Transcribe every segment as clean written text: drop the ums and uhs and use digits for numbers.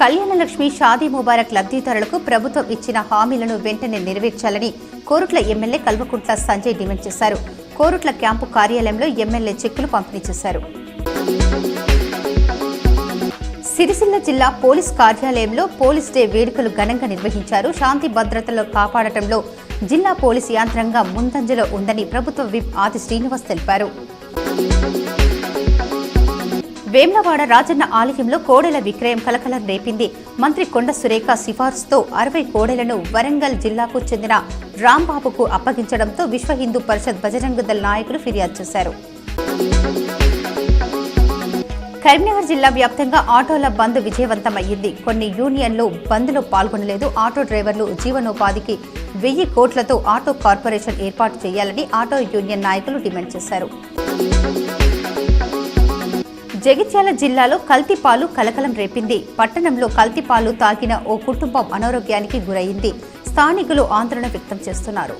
కళ్యాణలక్ష్మి షాదీ ముబారక్ లబ్ధిదారులకు ప్రభుత్వం ఇచ్చిన హామీలను వెంటనే నెరవేర్చాలని కోరుట్ల ఎమ్మెల్యే కల్వకుంట్ల సంజయ్ డిమాండ్ చేశారు. కోరుట్ల క్యాంపు కార్యాలయంలో ఎమ్మెల్యే చెక్కులు పంపిణీ చేశారు. సిరిసిల్ల జిల్లా పోలీస్ కార్యాలయంలో పోలీస్ డే వేడుకలు ఘనంగా నిర్వహించారు. శాంతి భద్రతలు కాపాడటంలో జిల్లా పోలీసు యంత్రాంగం ముందంజలో ఉందని ప్రభుత్వ విప్ ఆది శ్రీనివాస్ తెలిపారు. వేమ్లవాడ రాజన్న ఆలయంలో కోడెల విక్రయం కలకలం రేపింది. మంత్రి కొండ సురేఖ సిఫార్సుతో 60 కోడెలను వరంగల్ జిల్లాకు చెందిన రాంబాబుకు అప్పగించడంతో విశ్వ హిందూ పరిషత్ బజరంగ దళ్ నాయకులు ఫిర్యాదు చేశారు. కరీంనగర్ జిల్లా వ్యాప్తంగా ఆటోల బంద్ విజయవంతమయ్యింది. కొన్ని యూనియన్లు బంద్లో పాల్గొనలేదు. ఆటో డ్రైవర్లు జీవనోపాధికి 1000 కోట్లతో ఆటో కార్పొరేషన్ ఏర్పాటు చేయాలని ఆటో యూనియన్ నాయకులు డిమాండ్ చేశారు. జగిత్యాల జిల్లాలో కల్తీపాలు కలకలం రేపింది. పట్టణంలో కల్తీపాలు తాగిన ఓ కుటుంబం అనారోగ్యానికి గురైంది. స్థానికులు ఆందోళన వ్యక్తం చేస్తున్నారు.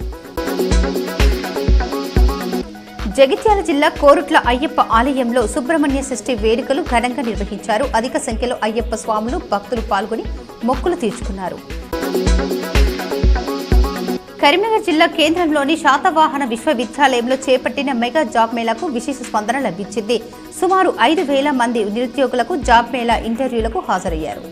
జగిత్యాల జిల్లా కోరుట్ల అయ్యప్ప ఆలయంలో సుబ్రహ్మణ్య షష్ఠి వేడుకలు ఘనంగా నిర్వహించారు. అధిక సంఖ్యలో అయ్యప్ప స్వాములు భక్తులు పాల్గొని మొక్కులు తీర్చుకున్నారు. కరీంనగర్ జిల్లా కేంద్రంలోని శాతవాహన విశ్వవిద్యాలయంలో చేపట్టిన మెగా జాబ్ మేళాకు విశేష స్పందన లభించింది. సుమారు 5,000 మంది నిరుద్యోగులకు జాబ్ మేళా ఇంటర్వ్యూలకు హాజరయ్యారు.